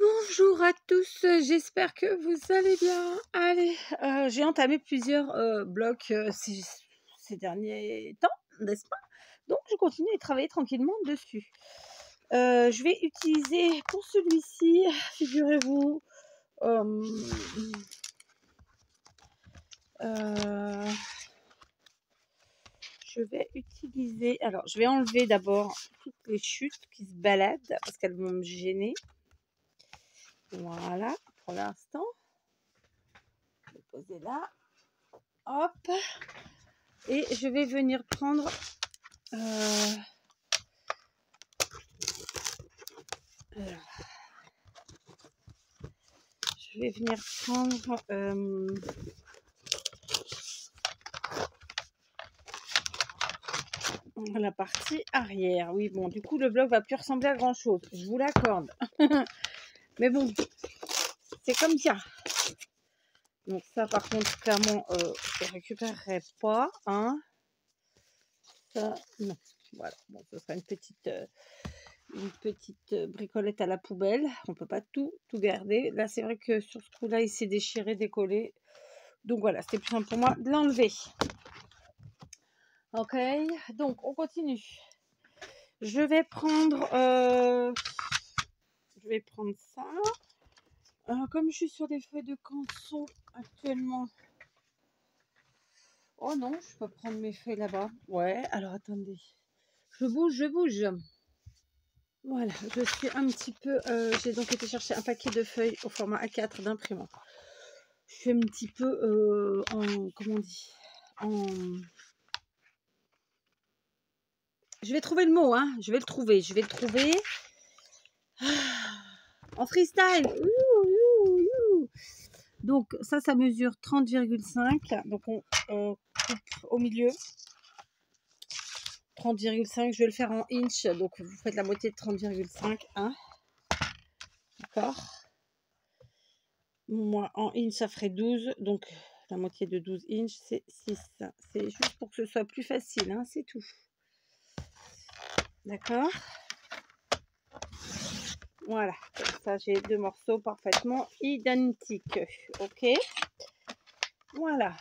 Bonjour à tous, j'espère que vous allez bien. Allez, j'ai entamé plusieurs blocs ces derniers temps, n'est-ce pas? Donc je continue à travailler tranquillement dessus. Je vais utiliser pour celui-ci, figurez-vous, je vais utiliser, alors je vais enlever d'abord toutes les chutes qui se baladent parce qu'elles vont me gêner. Voilà, pour l'instant. Je vais poser là. Hop. Et je vais venir prendre la partie arrière. Oui, bon, du coup, le bloc va plus ressembler à grand chose. Je vous l'accorde. Mais bon, c'est comme ça. Donc ça, par contre, clairement, je ne récupérerai pas. Hein. Ça, non. Voilà. Bon, ce sera une petite bricolette à la poubelle. On peut pas tout garder. Là, c'est vrai que sur ce coup-là, il s'est déchiré, décollé. Donc voilà, c'était plus simple pour moi de l'enlever. Ok, donc on continue. Je vais prendre ça. Comme je suis sur des feuilles de canson actuellement. Oh non, je peux prendre mes feuilles là-bas. Ouais, alors attendez. Je bouge. Voilà, je suis un petit peu... j'ai donc été chercher un paquet de feuilles au format A4 d'imprimante. Je suis un petit peu comment on dit, je vais trouver le mot, hein. Je vais le trouver. En freestyle. Donc ça mesure 30,5. Donc on coupe au milieu. 30,5. Je vais le faire en inch. Donc vous faites la moitié de 30,5. Hein. D'accord. Moi en inch ça ferait 12. Donc la moitié de 12 inch c'est 6. C'est juste pour que ce soit plus facile. Hein, c'est tout. D'accord. Voilà, comme ça j'ai deux morceaux parfaitement identiques. Ok. Voilà.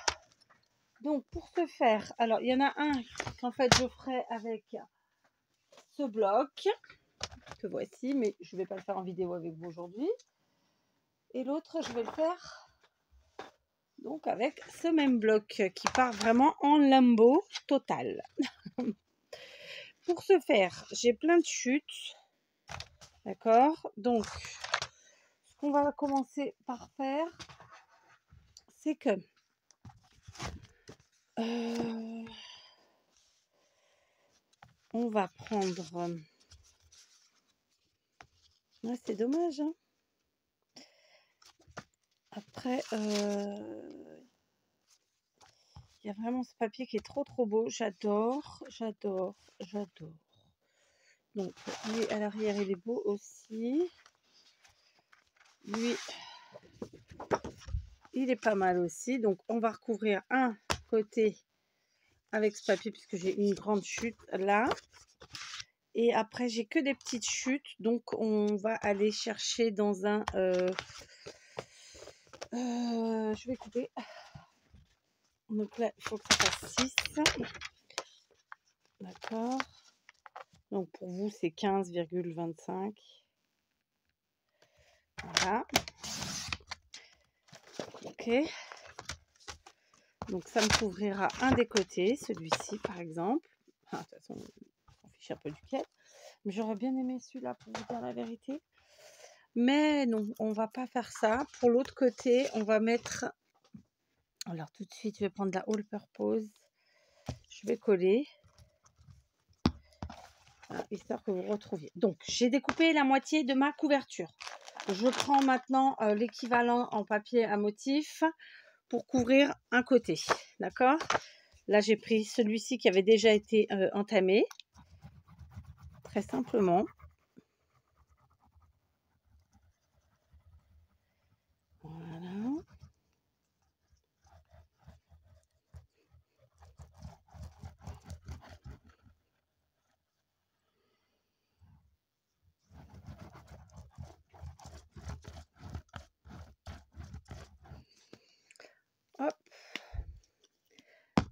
Donc pour ce faire, alors il y en a un qu'en fait je ferai avec ce bloc que voici, mais je ne vais pas le faire en vidéo avec vous aujourd'hui. Et l'autre je vais le faire donc avec ce même bloc qui part vraiment en lambeau total. Pour ce faire, j'ai plein de chutes. D'accord. Donc ce qu'on va commencer par faire, c'est que on va prendre... Ouais, c'est dommage. Hein. Après, il y a vraiment ce papier qui est trop beau. J'adore. Donc, lui, à l'arrière, il est beau aussi. Lui, il est pas mal aussi. Donc, on va recouvrir un côté avec ce papier puisque j'ai une grande chute là. Et après, j'ai que des petites chutes. Donc, on va aller chercher dans un... je vais couper. Donc là, il faut que ça fasse 6. D'accord. Donc pour vous, c'est 15,25. Voilà. Ok. Donc ça me couvrira un des côtés, celui-ci par exemple. Ah, de toute façon, on s'en fiche un peu duquel. Mais j'aurais bien aimé celui-là pour vous dire la vérité. Mais non, on va pas faire ça. Pour l'autre côté, on va mettre... Alors tout de suite, je vais prendre la All Purpose. Je vais coller. Voilà, histoire que vous retrouviez. Donc, j'ai découpé la moitié de ma couverture. Je prends maintenant l'équivalent en papier à motif pour couvrir un côté. D'accord? Là, j'ai pris celui-ci qui avait déjà été entamé. Très simplement. Voilà.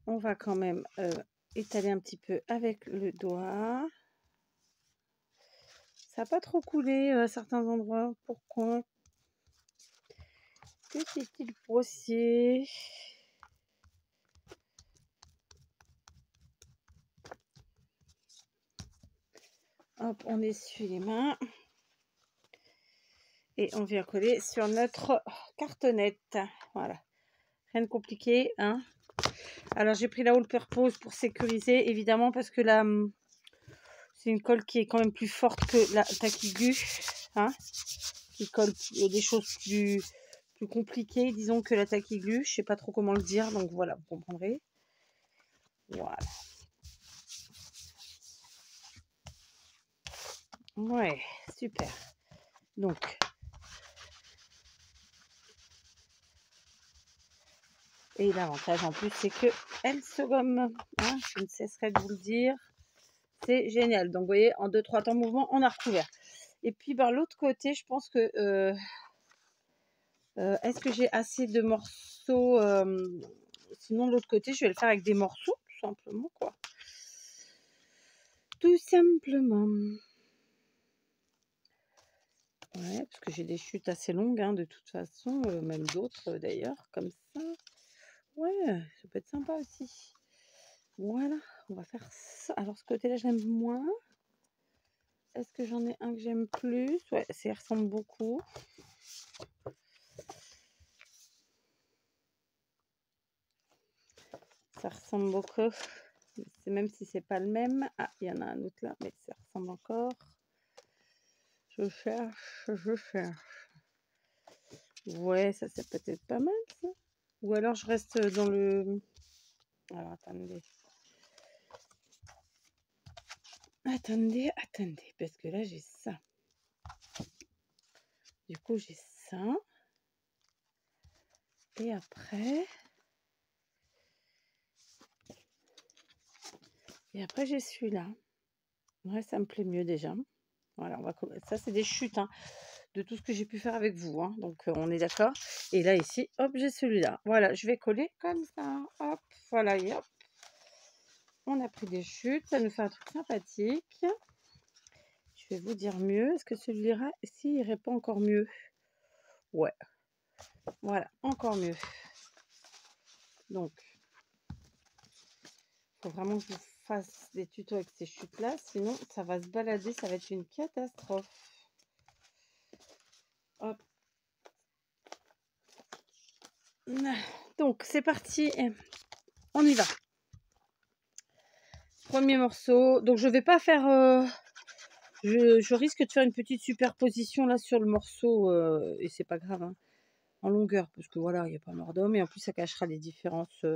on va quand même étaler un petit peu avec le doigt. Ça n'a pas trop coulé à certains endroits. Pourquoi? Que s'est-il passé? Hop, on essuie les mains. Et on vient coller sur notre cartonnette. Voilà. Rien de compliqué, hein. Alors, j'ai pris la All Purpose pour sécuriser, évidemment, parce que là, c'est une colle qui est quand même plus forte que la Takigu, hein. Qui colle des choses plus compliquées, disons, que la Takigu. Je sais pas trop comment le dire, donc voilà, vous comprendrez. Voilà. Ouais, super. Donc, et l'avantage en plus, c'est que elle se gomme. Hein, je ne cesserai de vous le dire. C'est génial. Donc, vous voyez, en 2-3 temps mouvement, on a recouvert. Et puis, ben, l'autre côté, je pense que... est-ce que j'ai assez de morceaux sinon, de l'autre côté, je vais le faire avec des morceaux, tout simplement, quoi. Tout simplement. Ouais, parce que j'ai des chutes assez longues, hein, de toute façon. Même d'autres, d'ailleurs, comme ça. Ouais, ça peut être sympa aussi. Voilà, on va faire ça. Alors, ce côté-là, j'aime moins. Est-ce que j'en ai un que j'aime plus? Ouais, ça y ressemble beaucoup. Ça ressemble beaucoup. Même si c'est pas le même. Ah, il y en a un autre là, mais ça ressemble encore. Je cherche. Ouais, ça c'est peut-être pas mal ça. Ou alors je reste dans le... Alors attendez. Attendez. Parce que là j'ai ça. Du coup j'ai ça. Et après... j'ai celui-là. Ouais, ça me plaît mieux déjà. Voilà, on va... Ça c'est des chutes, hein, de tout ce que j'ai pu faire avec vous. Hein. Donc on est d'accord. Et là ici, hop, j'ai celui-là. Voilà, je vais coller comme ça. Hop, voilà, et hop. On a pris des chutes. Ça nous fait un truc sympathique. Je vais vous dire mieux. Est-ce que celui-là, s'il irait pas encore mieux? Ouais. Voilà, encore mieux. Donc, il faut vraiment que je vous fasse des tutos avec ces chutes-là. Sinon, ça va se balader. Ça va être une catastrophe. Hop. Donc, c'est parti. On y va. Premier morceau. Donc, je vais pas faire... je risque de faire une petite superposition là sur le morceau. Et c'est pas grave, hein, en longueur. Parce que voilà, il n'y a pas mort d'homme. Et en plus, ça cachera les différences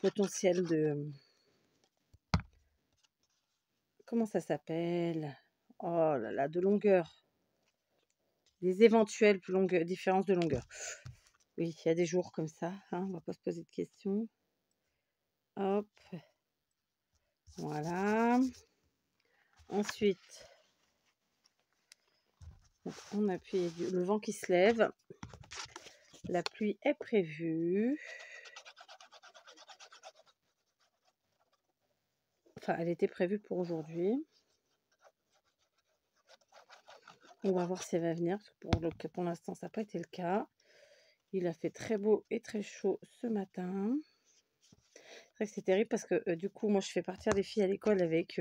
potentielles de... Comment ça s'appelle? Oh là là, de longueur. Les éventuelles différences de longueur. Oui, il y a des jours comme ça, hein, on va pas se poser de questions. Hop. Voilà. Ensuite, on appuie le vent qui se lève. La pluie est prévue. Enfin, elle était prévue pour aujourd'hui. On va voir si elle va venir, parce que pour l'instant, ça n'a pas été le cas. Il a fait très beau et très chaud ce matin. C'est vrai que c'est terrible parce que du coup, moi, je fais partir des filles à l'école avec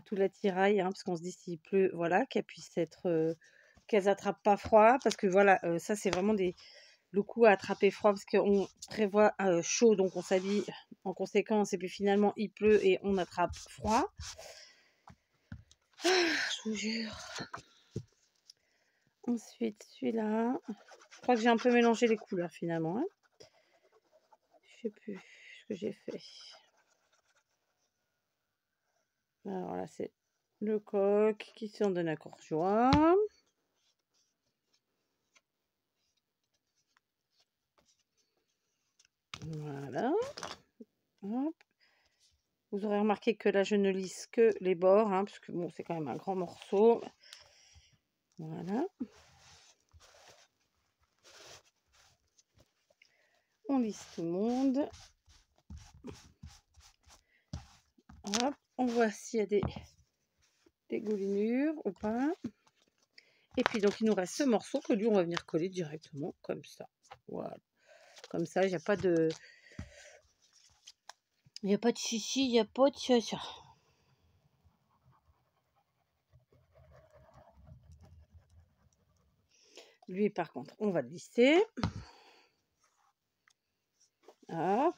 tout l'attirail, hein, parce qu'on se dit s'il pleut, voilà, qu'elles puissent être... qu'elles attrapent pas froid, parce que voilà, ça, c'est vraiment le coup à attraper froid, parce qu'on prévoit chaud, donc on s'habille en conséquence, et puis finalement, il pleut et on attrape froid. Je vous jure. Ensuite, celui-là. Je crois que j'ai un peu mélangé les couleurs finalement. Hein. Je sais plus ce que j'ai fait. Alors là, c'est le coq qui s'en donne à cœur joie. Voilà. Hop. Vous aurez remarqué que là, je ne lisse que les bords, hein, parce que bon, c'est quand même un grand morceau. Voilà. On lisse tout le monde. Hop, on voit s'il y a des goulinures ou pas. Et puis donc il nous reste ce morceau que lui on va venir coller directement comme ça. Voilà. Comme ça, il n'y a pas de... Il n'y a pas de chichi, il n'y a pas de chacha. Lui par contre, on va le lisser. Hop.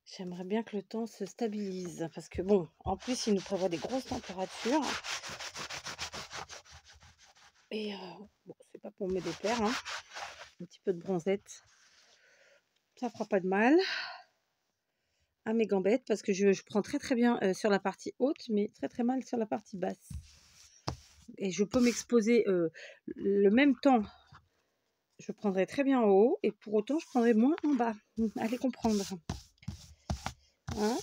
J'aimerais bien que le temps se stabilise parce que bon, en plus il nous prévoit des grosses températures. Et bon, c'est pas pour me déplaire, hein. Un petit peu de bronzette, ça fera pas de mal à mes gambettes parce que je prends très bien sur la partie haute, mais très mal sur la partie basse. Et je peux m'exposer le même temps. Je prendrai très bien en haut et pour autant je prendrai moins en bas. Allez comprendre. Hein,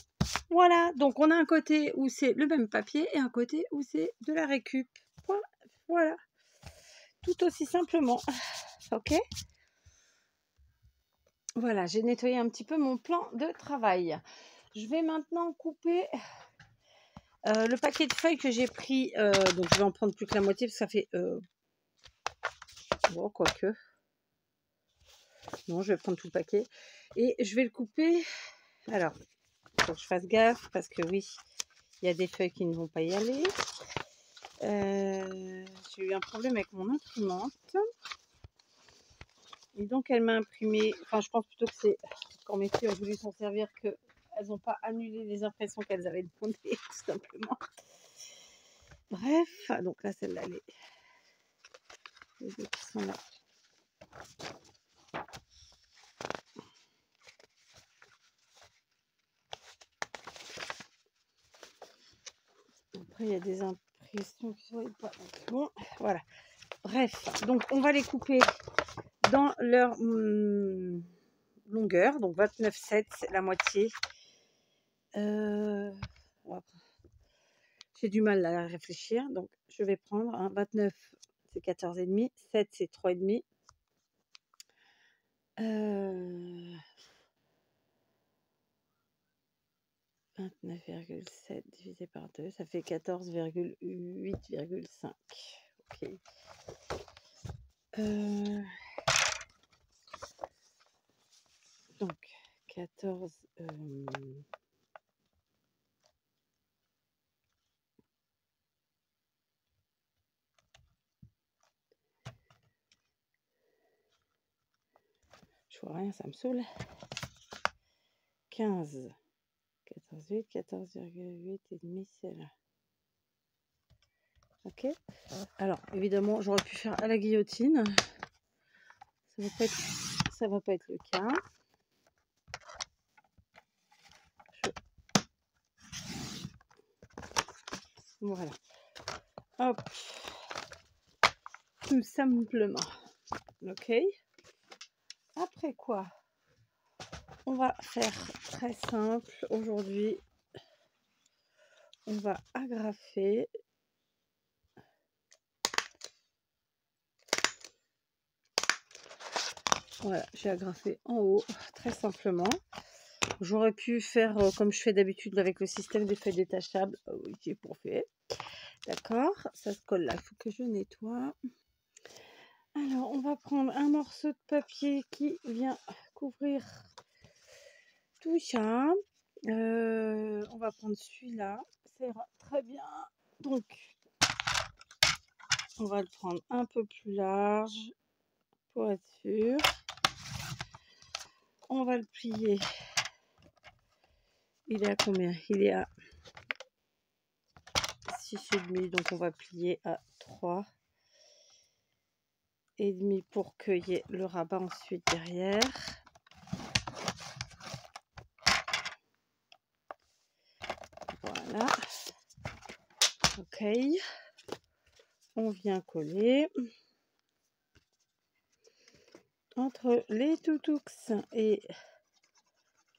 voilà, donc on a un côté où c'est le même papier et un côté où c'est de la récup. Voilà, tout aussi simplement. Ok. Voilà, j'ai nettoyé un petit peu mon plan de travail. Je vais maintenant couper le paquet de feuilles que j'ai pris. Donc je vais en prendre plus que la moitié parce que ça fait... bon, quoique. Non, je vais prendre tout le paquet. Et je vais le couper. Alors, il faut que je fasse gaffe parce que oui, il y a des feuilles qui ne vont pas y aller. J'ai eu un problème avec mon imprimante. Et donc, elle m'a imprimé... Enfin, je pense plutôt que c'est quand mes filles ont voulu s'en servir qu'elles n'ont pas annulé les impressions qu'elles avaient demandées, tout simplement. Bref, donc là, celle-là, les deux qui sont là. Après, il y a des impressions qui ne sont pas... Bon, voilà. Bref, donc on va les couper dans leur longueur. Donc 29,7, c'est la moitié. J'ai du mal à réfléchir. Donc je vais prendre 29, c'est 14,5. 7, c'est 3,5. 29,7 divisé par 2, ça fait 14,8,5. Ok. Donc 14... je vois rien, ça me saoule. 15, 14,8, 14,8 et demi, c'est là. Ok. Alors, évidemment, j'aurais pu faire à la guillotine. Ça va pas être le cas. Voilà. Hop. Tout simplement. Ok. Après quoi, on va faire très simple. Aujourd'hui, on va agrafer. Voilà, j'ai agrafé en haut, très simplement. J'aurais pu faire comme je fais d'habitude avec le système des feuilles détachables. Oui, j'ai pour fait. D'accord, ça se colle là, il faut que je nettoie. Alors, on va prendre un morceau de papier qui vient couvrir tout ça. On va prendre celui-là, ça ira très bien. Donc, on va le prendre un peu plus large pour être sûr. On va le plier. Il est à combien? Il est à 6,5, donc on va plier à 3,5 pour qu'il y ait le rabat ensuite derrière. Voilà. Ok. On vient coller. Entre les toutous et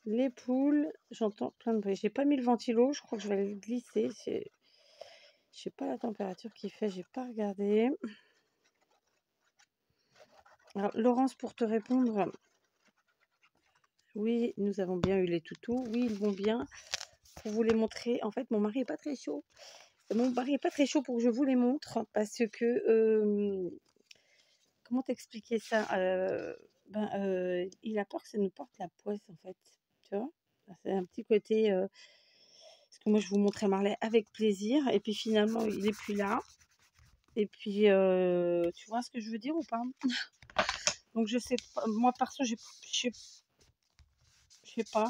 les poules, j'entends plein de bruit. J'ai pas mis le ventilo, je crois que je vais le glisser. Je sais pas la température qu'il fait, j'ai pas regardé. Alors, Laurence, pour te répondre, oui, nous avons bien eu les toutous. Oui, ils vont bien. Pour vous les montrer, en fait, mon mari est pas très chaud. Mon mari est pas très chaud pour que je vous les montre parce que comment t'expliquer ça? Il a peur que ça nous porte la poisse, en fait. Tu vois? C'est un petit côté. Parce que moi, je vous montrais Marley avec plaisir. Et puis finalement, il est plus là. Et puis, tu vois ce que je veux dire ou pas? Donc, je sais pas. Moi, perso, je sais pas.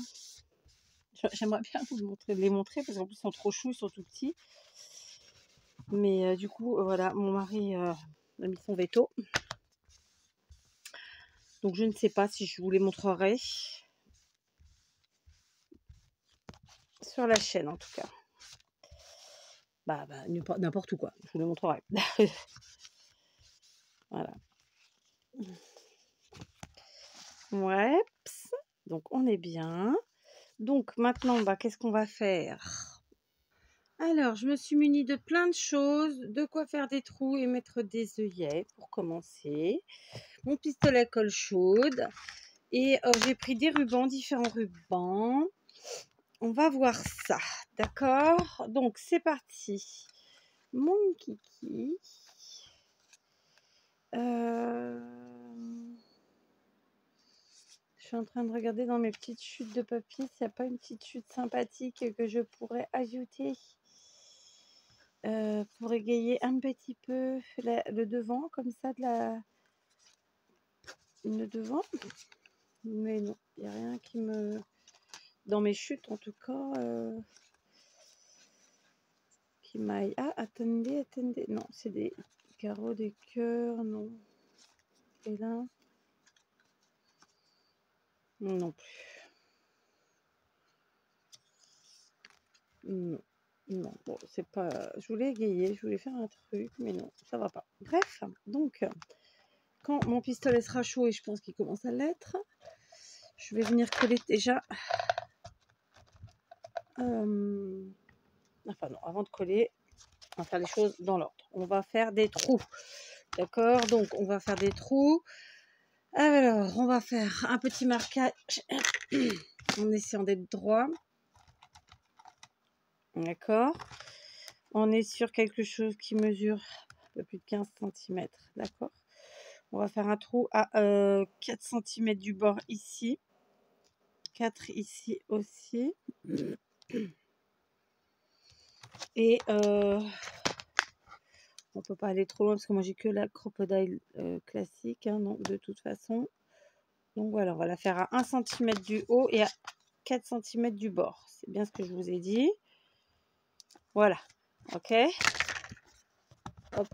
J'aimerais bien vous les montrer parce qu'en plus, ils sont trop choux, ils sont tout petits. Mais du coup, voilà, mon mari a mis son veto. Donc, je ne sais pas si je vous les montrerai. Sur la chaîne, en tout cas. Bah n'importe où, quoi. Je vous les montrerai. Voilà. Ouais. Donc, on est bien. Donc, maintenant, qu'est-ce qu'on va faire? Alors, je me suis munie de plein de choses. De quoi faire des trous et mettre des œillets, pour commencer. Mon pistolet à colle chaude. Et j'ai pris des rubans, différents rubans. On va voir ça. D'accord? Donc, c'est parti. Mon kiki. Je suis en train de regarder dans mes petites chutes de papier s'il n'y a pas une petite chute sympathique que je pourrais ajouter pour égayer un petit peu le devant, comme ça, le devant. Mais non, il n'y a rien qui me... Dans mes chutes, en tout cas, qui m'aille. Ah, attendez. Non, c'est des carreaux, des cœurs, non. Et là... Non plus. Non, non, bon, c'est pas... Je voulais égayer, je voulais faire un truc, mais non, ça va pas. Bref, donc, quand mon pistolet sera chaud, et je pense qu'il commence à l'être, je vais venir coller déjà... Enfin non, avant de coller, on va faire les choses dans l'ordre. On va faire des trous, d'accord? Donc, on va faire des trous. Alors, on va faire un petit marquage en essayant d'être droit. D'accord? On est sur quelque chose qui mesure un peu plus de 15 cm. D'accord? On va faire un trou à 4 cm du bord ici. 4 ici aussi. Et on peut pas aller trop loin parce que moi j'ai que la crocodile classique, hein, non, de toute façon. Donc voilà, on va la faire à 1 cm du haut et à 4 cm du bord. C'est bien ce que je vous ai dit. Voilà, ok. Hop.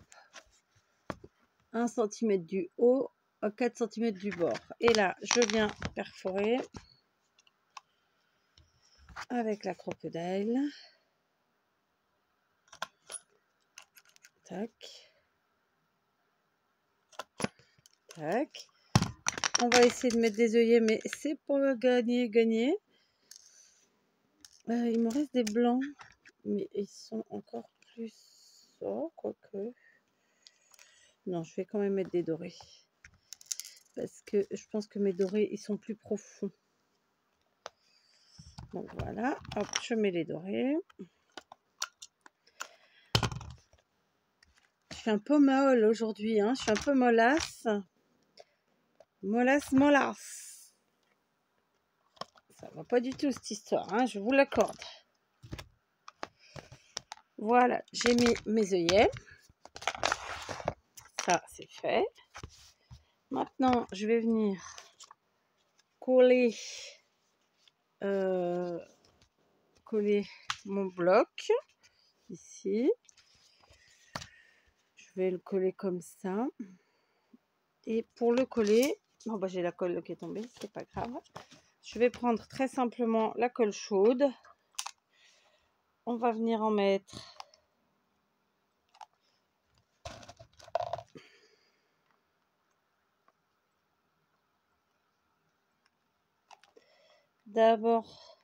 1 cm du haut, 4 cm du bord. Et là, je viens perforer avec la crocodile. Tac. Tac. On va essayer de mettre des œillets, mais c'est pas gagner. Il me reste des blancs, mais ils sont encore plus... Oh, quoique... Non, je vais quand même mettre des dorés. Parce que je pense que mes dorés, ils sont plus profonds. Donc voilà, hop, je mets les dorés. Je suis un peu molle aujourd'hui, hein. Je suis un peu mollasse. Mollasse. Ça va pas du tout cette histoire, hein, je vous l'accorde. Voilà, j'ai mis mes œillets. Ça, c'est fait. Maintenant, je vais venir coller, coller mon bloc ici. Je vais le coller comme ça. Et pour le coller, bon, j'ai la colle qui est tombée, c'est pas grave. Je vais prendre très simplement la colle chaude. On va venir en mettre d'abord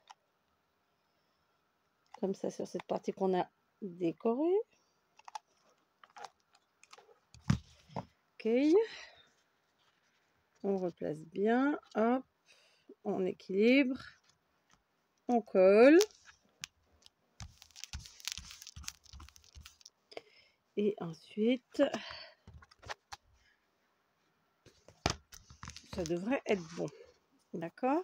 comme ça sur cette partie qu'on a décorée. Ok. On replace bien. Hop. On équilibre. On colle. Et ensuite, ça devrait être bon. D'accord?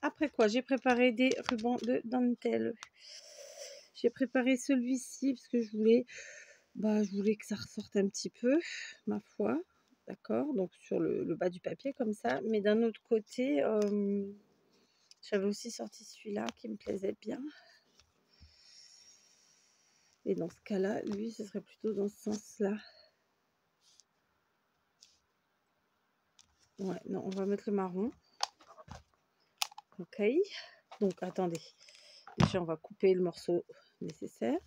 Après quoi, j'ai préparé des rubans de dentelle. J'ai préparé celui-ci parce que je voulais que ça ressorte un petit peu, ma foi. D'accord? Donc sur le bas du papier comme ça. Mais d'un autre côté, j'avais aussi sorti celui-là qui me plaisait bien. Et dans ce cas-là, lui, ce serait plutôt dans ce sens-là. Ouais, non, on va mettre le marron. Ok. Donc, attendez. Déjà, on va couper le morceau nécessaire.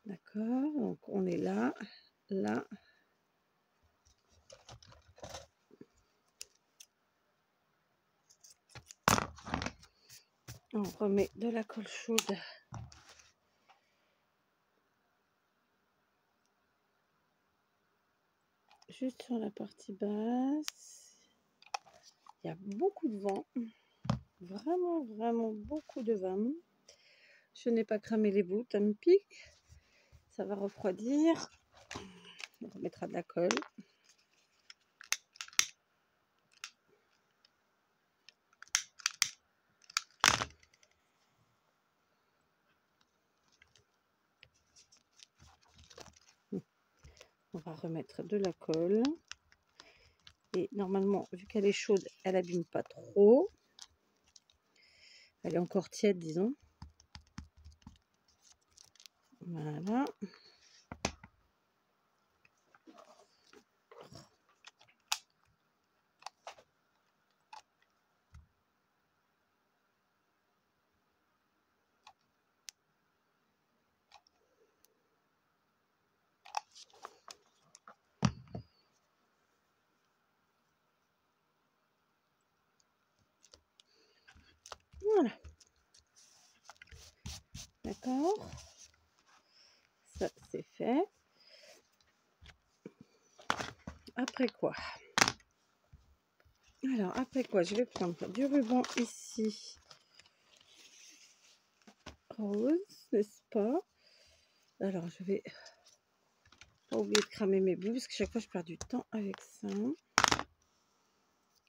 D'accord. Donc, on est là, là. On remet de la colle chaude. Juste sur la partie basse. Il y a beaucoup de vent. Vraiment, vraiment beaucoup de vent. Je n'ai pas cramé les bouts, ça me pique. Ça va refroidir. On remettra de la colle. On va remettre de la colle. Et normalement, vu qu'elle est chaude, elle n'abîme pas trop. Elle est encore tiède, disons. Voilà. Voilà. D'accord. Ça, c'est fait. Après quoi? Alors, après quoi, je vais prendre du ruban ici. Rose, n'est-ce pas? Alors, je vais pas oublier de cramer mes bouts parce que chaque fois, je perds du temps avec ça.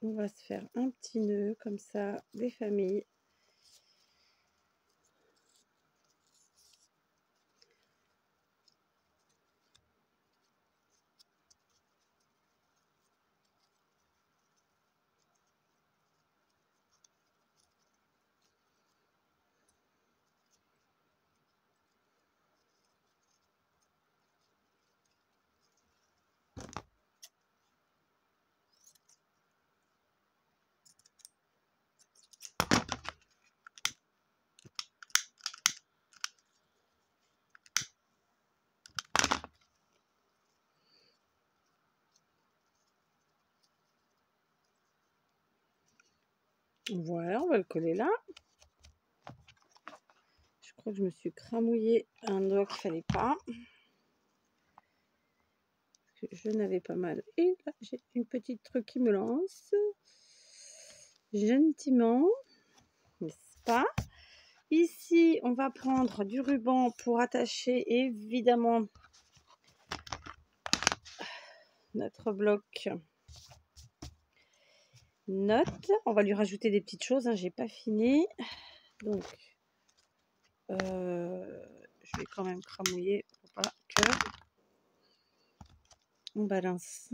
On va se faire un petit nœud comme ça, des familles. Voilà, on va le coller là. Je crois que je me suis cramouillé un doigt qu'il fallait pas. Je n'avais pas mal. Et là, j'ai une petite truc qui me lance. Gentiment. N'est-ce pas? Ici, on va prendre du ruban pour attacher évidemment notre bloc note. On va lui rajouter des petites choses. Hein, j'ai pas fini. Donc, je vais quand même cramouiller pour pas que on balance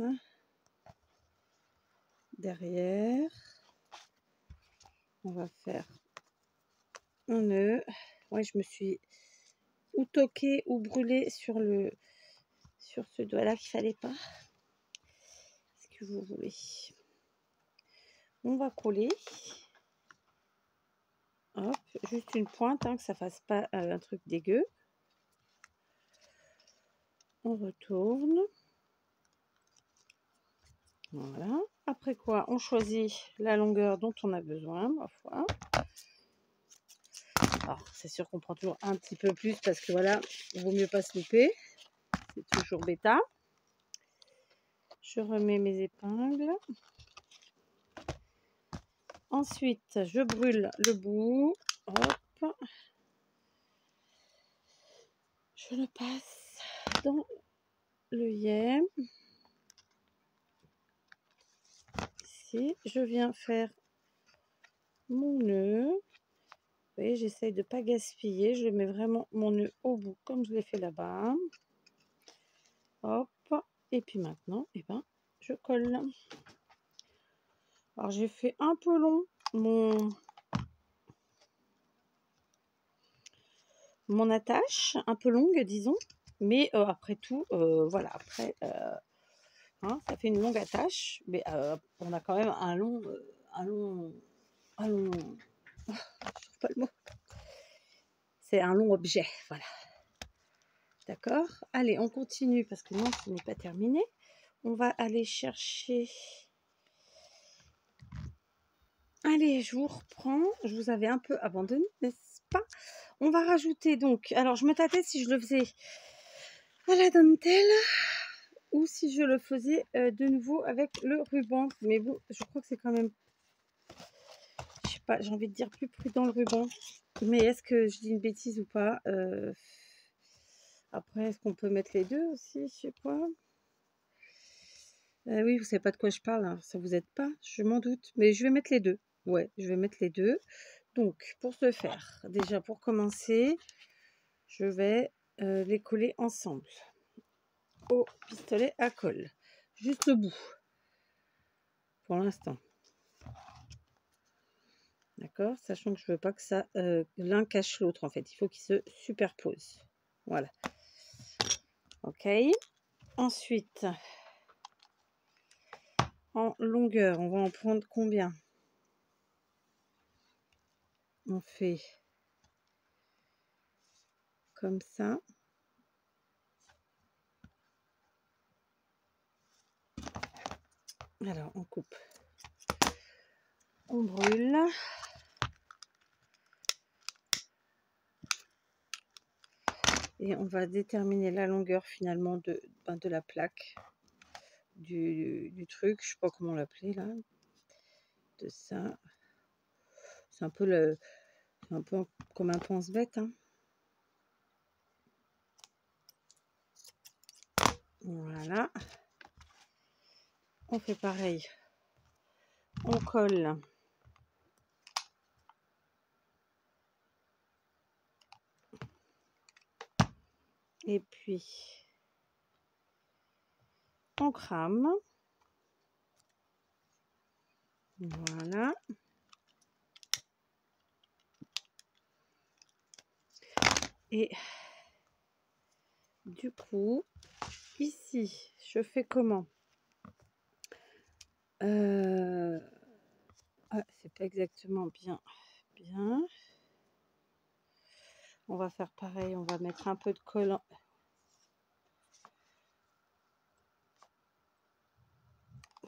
derrière. On va faire un nœud. Ouais, je me suis ou toqué ou brûlé sur ce doigt là qu'il fallait pas. Ce que vous voulez. On va coller. Hop, juste une pointe, hein, que ça fasse pas un truc dégueu. On retourne. Voilà. Après quoi, on choisit la longueur dont on a besoin, ma foi. Alors, c'est sûr qu'on prend toujours un petit peu plus parce que voilà, il vaut mieux pas se louper. C'est toujours bêta. Je remets mes épingles. Ensuite, je brûle le bout. Hop. Je le passe dans l'œillet. Ici, je viens faire mon nœud. Vous voyez, j'essaye de ne pas gaspiller. Je mets vraiment mon nœud au bout, comme je l'ai fait là-bas. Hop. Et puis maintenant, eh ben, je colle. Alors, j'ai fait un peu long mon attache, un peu longue, disons. Mais après tout, voilà, après, hein, ça fait une longue attache. Mais on a quand même un long, je trouve pas le mot. C'est un long objet, voilà. D'accord? Allez, on continue parce que non, ce n'est pas terminé. On va aller chercher... Allez, je vous reprends. Je vous avais un peu abandonné, n'est-ce pas? On va rajouter donc... Alors, je me tâtais si je le faisais à la dentelle ou si je le faisais de nouveau avec le ruban. Mais bon, je crois que c'est quand même... Je sais pas, j'ai envie de dire plus prudent le ruban. Mais est-ce que je dis une bêtise ou pas? Après, est-ce qu'on peut mettre les deux aussi? Je sais pas. Oui, vous savez pas de quoi je parle, hein. Ça vous aide pas, je m'en doute. Mais je vais mettre les deux. Ouais, je vais mettre les deux. Donc, pour ce faire, déjà pour commencer, je vais les coller ensemble au pistolet à colle. Juste le bout, pour l'instant. D'accord? Sachant que je veux pas que ça l'un cache l'autre, en fait. Il faut qu'ils se superposent. Voilà. Ok. Ensuite, en longueur, on va en prendre combien? On fait comme ça. Alors, on coupe. On brûle. Et on va déterminer la longueur finalement de la plaque du truc. Je sais pas comment l'appeler là. De ça. C'est un peu comme un pense-bête. Hein. Voilà. On fait pareil. On colle. Et puis, on crame. Voilà. Et du coup, ici, je fais comment? Ah, c'est pas exactement bien. On va faire pareil, on va mettre un peu de colle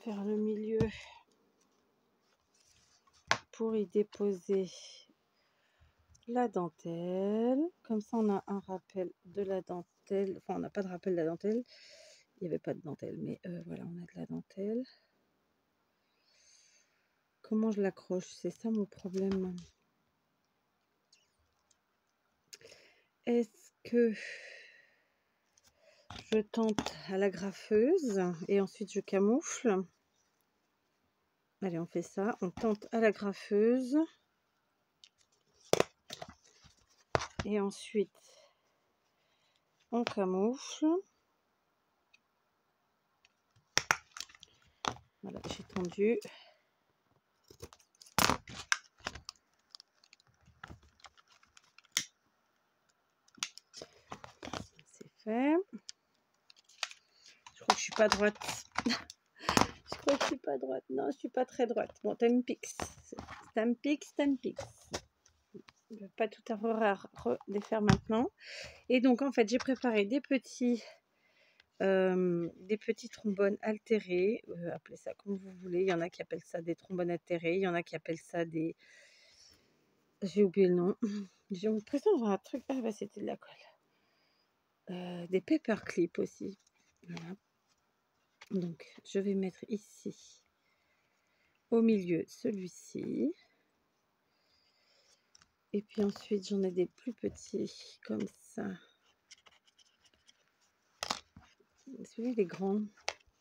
vers le milieu pour y déposer la dentelle. Comme ça, on a un rappel de la dentelle. Enfin, on n'a pas de rappel de la dentelle. Il n'y avait pas de dentelle, mais voilà, on a de la dentelle. Comment je l'accroche? C'est ça mon problème. Est-ce que je tente à la graffeuse et ensuite je camoufle? Allez, on fait ça. On tente à la graffeuse. Et ensuite, on camoufle. Voilà, j'ai tendu. C'est fait. Je crois que je suis pas droite. Je crois que je suis pas droite. Non, je suis pas très droite. Bon, Stampix. Stampix. Je ne vais pas tout redéfaire maintenant. Et donc, en fait, j'ai préparé des petits trombones altérés. Appelez ça comme vous voulez. Il y en a qui appellent ça des trombones altérés. Il y en a qui appellent ça des... J'ai oublié le nom. J'ai l'impression d'avoir un truc... Ah, bah, c'était de la colle. Des paperclips aussi. Voilà. Donc, je vais mettre ici, au milieu, celui-ci. Et puis ensuite, j'en ai des plus petits, comme ça. Celui-là, il est grand.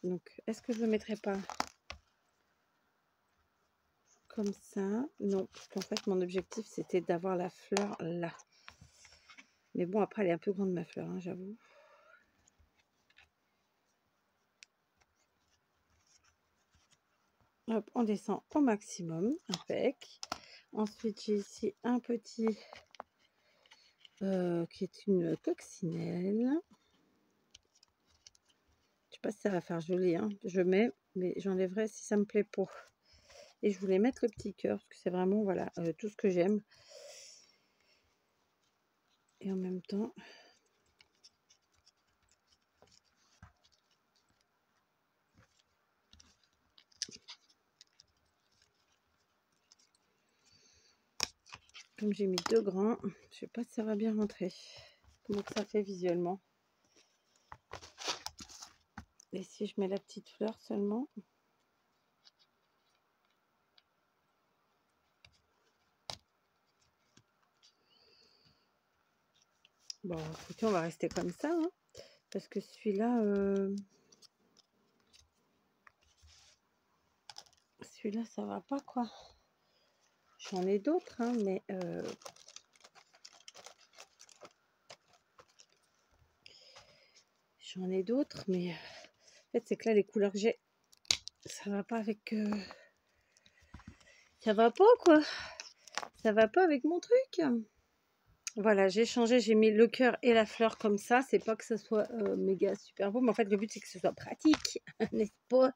Donc, est-ce que je ne le mettrai pas comme ça? Non, parce qu'en fait, mon objectif, c'était d'avoir la fleur là. Mais bon, après, elle est un peu grande, ma fleur, hein, j'avoue. Hop, on descend au maximum, impec. Ensuite, j'ai ici un petit qui est une coccinelle. Je sais pas si ça va faire joli, hein. Je mets, mais j'enlèverai si ça me plaît pas. Et je voulais mettre le petit cœur parce que c'est vraiment, voilà, tout ce que j'aime. Et en même temps, comme j'ai mis 2 grands, je sais pas si ça va bien rentrer. Comment que ça fait visuellement. Et si je mets la petite fleur seulement. Bon, écoutez, on va rester comme ça, hein, parce que celui-là, ça va pas, quoi. J'en ai d'autres, hein, mais j'en ai d'autres, mais en fait, c'est que là, les couleurs que j'ai, ça va pas avec... ça va pas, quoi. Ça va pas avec mon truc. Voilà, j'ai changé, j'ai mis le cœur et la fleur comme ça. C'est pas que ce soit méga super beau, mais en fait, le but, c'est que ce soit pratique, n'est-ce pas?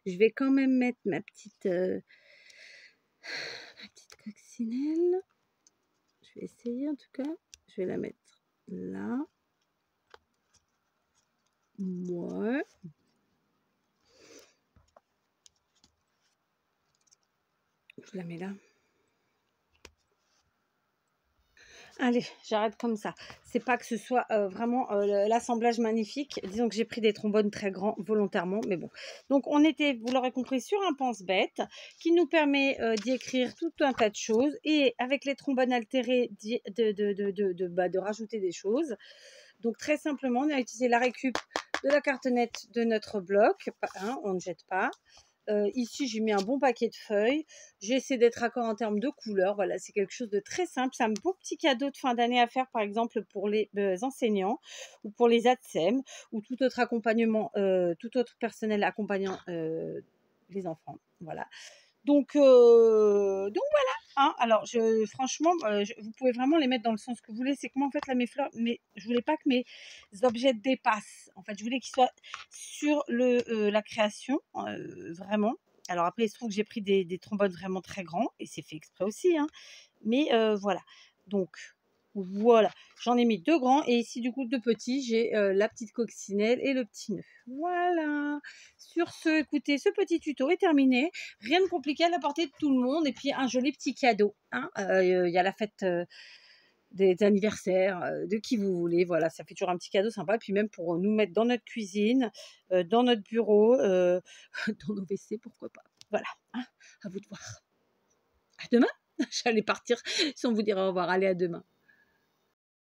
Je vais quand même mettre ma petite coccinelle. Je vais essayer, en tout cas. Je vais la mettre là. Ouais. Je la mets là. Allez, j'arrête comme ça. C'est pas que ce soit vraiment l'assemblage magnifique. Disons que j'ai pris des trombones très grands volontairement, mais bon. Donc on était, vous l'aurez compris, sur un pense-bête qui nous permet d'y écrire tout un tas de choses et avec les trombones altérés de rajouter des choses. Donc très simplement, on a utilisé la récup de la cartonnette de notre bloc, hein, on ne jette pas. Ici, j'ai mis un bon paquet de feuilles. J'ai essayé d'être raccord en termes de couleurs. Voilà, c'est quelque chose de très simple. C'est un beau petit cadeau de fin d'année à faire, par exemple, pour les enseignants ou pour les ATSEM ou tout autre accompagnement, tout autre personnel accompagnant les enfants. Voilà. Donc voilà. Hein. Alors, franchement, vous pouvez vraiment les mettre dans le sens que vous voulez. C'est que moi, en fait, là, mes fleurs, mais je voulais pas que mes objets dépassent. En fait, je voulais qu'ils soient sur la création, vraiment. Alors après, il se trouve que j'ai pris des trombones vraiment très grands et c'est fait exprès aussi. Hein. Mais voilà. Donc, voilà. J'en ai mis 2 grands et ici, du coup, 2 petits. J'ai la petite coccinelle et le petit nœud. Voilà. Sur ce, écoutez, ce petit tuto est terminé. Rien de compliqué à la portée de tout le monde. Et puis, un joli petit cadeau. Hein. Y a la fête des anniversaires, de qui vous voulez. Voilà, ça fait toujours un petit cadeau sympa. Et puis même pour nous mettre dans notre cuisine, dans notre bureau, dans nos WC, pourquoi pas. Voilà, hein, à vous de voir. À demain. J'allais partir sans vous dire au revoir. Allez, à demain.